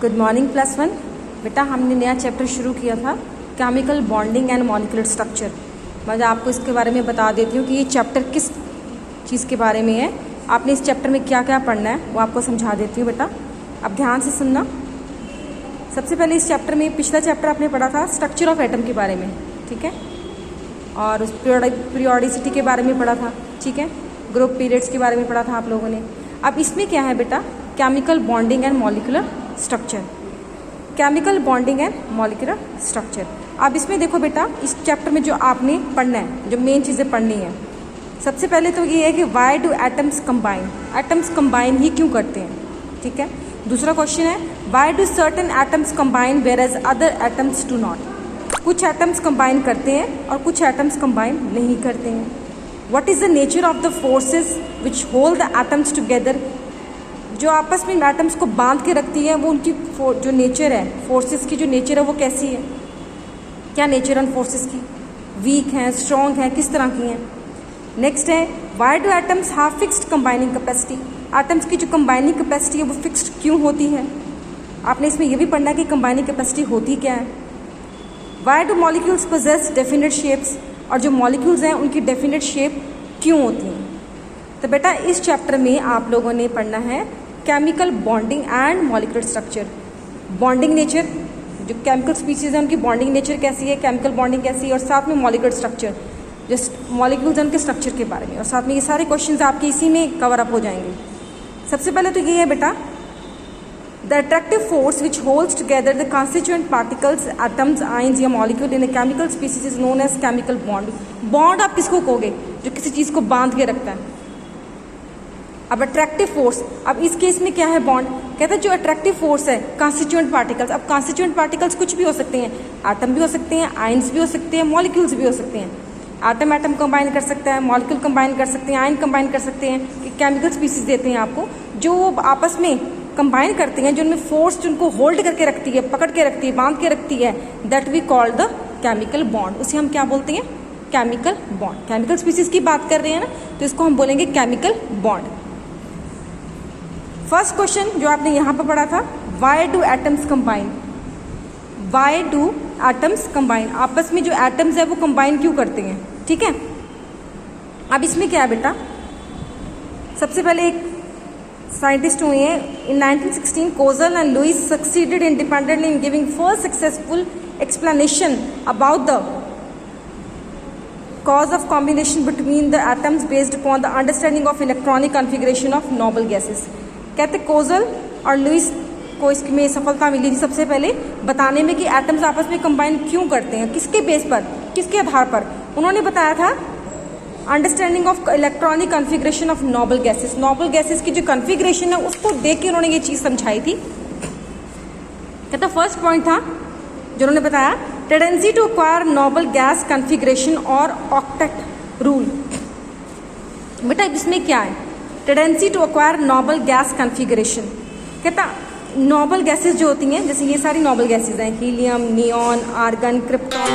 Good morning class 1। बेटा हमने नया चैप्टर शुरू किया था chemical bonding and molecular structure. मैं आपको इसके बारे में बता देती हूँ कि ये चैप्टर किस चीज़ के बारे में है। आपने इस चैप्टर में क्या क्या पढ़ना है वो आपको समझा देती हूँ बेटा, अब ध्यान से सुनना। सबसे पहले इस चैप्टर में पिछला चैप्टर आपने पढ़ा था स्ट्रक्चर ऑफ एटम के बारे में, ठीक है, और उस पीरियोडिसिटी के बारे में पढ़ा था, ठीक है, ग्रुप पीरियड्स के बारे में पढ़ा था आप लोगों ने। अब इसमें क्या है बेटा, chemical bonding and molecular structure. Chemical bonding and molecular structure. अब इसमें देखो बेटा, इस चैप्टर में जो आपने पढ़ना है, जो मेन चीज़ें पढ़नी है, सबसे पहले तो ये है कि why do atoms combine, atoms combine ही क्यों करते हैं, ठीक है। दूसरा क्वेश्चन है why do certain atoms combine whereas other atoms do not. कुछ एटम्स कंबाइन करते हैं और कुछ एटम्स कंबाइन नहीं करते हैं। What is the nature of the forces which hold the atoms together. जो आपस में एटम्स को बांध के रखती है वो उनकी जो नेचर है, फोर्सेस की जो नेचर है वो कैसी है, क्या नेचर है उन फोर्सेस की, वीक हैं, स्ट्रॉन्ग हैं, किस तरह की हैं। नेक्स्ट है why do atoms have fixed combining capacity. Atoms की जो कंबाइनिंग कैपेसिटी है वो फिक्स्ड क्यों होती है। आपने इसमें यह भी पढ़ना है कि कंबाइनिंग कैपेसिटी होती क्या है। Why do molecules possess definite shapes, और जो मॉलिक्यूल्स हैं उनकी डेफिनेट शेप क्यों होती हैं। तो बेटा इस चैप्टर में आप लोगों ने पढ़ना है chemical bonding and molecular structure. Bonding nature, जो केमिकल स्पीसीज हैं उनकी बॉन्डिंग नेचर कैसी है, केमिकल बॉन्डिंग कैसी है, और साथ में मॉलिक्यूलर स्ट्रक्चर, जो मॉलिक्यूल्स हैं उनके स्ट्रक्चर के बारे में, और साथ में ये सारे क्वेश्चंस आपके इसी में कवर अप हो जाएंगे। सबसे पहले तो ये है बेटा, the attractive force which holds together the constituent particles, atoms, ions या molecule in a chemical species is known as chemical bond. Bond आप किसको कहोगे, जो किसी चीज़ को बांध के रखता है। अब अट्रैक्टिव फोर्स, अब इस केस में क्या है बॉन्ड, कहते हैं जो अट्रैक्टिव फोर्स है कॉन्स्टिट्यूएंट पार्टिकल्स। अब कॉन्स्टिट्यूएंट पार्टिकल्स कुछ भी हो सकते हैं, एटम भी हो सकते हैं, आयंस भी हो सकते हैं, मॉलिक्यूल्स भी हो सकते हैं। एटम एटम कंबाइन कर सकता है, मॉलिक्यूल कंबाइन कर सकते हैं, आयन कंबाइन कर सकते हैं, कि केमिकल स्पीसीज देते हैं आपको जो आपस में कंबाइन करते हैं, जो उनमें फोर्स जो उनको होल्ड करके रखती है, पकड़ के रखती है, बांध के रखती है, that we call the chemical bond. उसे हम क्या बोलते हैं, केमिकल बॉन्ड। केमिकल स्पीसीज की बात कर रहे हैं ना, तो इसको हम बोलेंगे केमिकल बॉन्ड। फर्स्ट क्वेश्चन जो आपने यहाँ पर पढ़ा था, Y do atoms combine. Y do atoms combine, आपस में जो एटम्स है वो कंबाइन क्यों करते हैं, ठीक है। अब इसमें क्या है बेटा, सबसे पहले एक साइंटिस्ट हुए हैं in 1916, Kossel and Lewis succeeded independently in giving first successful explanation about the cause of combination between the atoms based upon the understanding of electronic configuration of noble gases। कहते कोजल और Lewis को इसमें सफलता मिली थी सबसे पहले बताने में कि एटम्स आपस में कंबाइन क्यों करते हैं, किसके बेस पर, किसके आधार पर। उन्होंने बताया था understanding of electronic configuration of noble gases. Noble gases की जो कॉन्फ़िगरेशन है उसको देख के उन्होंने ये चीज़ समझाई थी। कहता फर्स्ट पॉइंट था जो उन्होंने बताया, tendency to acquire noble gas configuration और ऑक्टेट रूल। बेटा इसमें क्या है, tendency to acquire noble gas configuration. कहता नोबल गैसेस जो होती हैं, जैसे ये सारी नोबल गैसेस हैं, हीलियम, नियॉन, आर्गन, क्रिप्टॉन,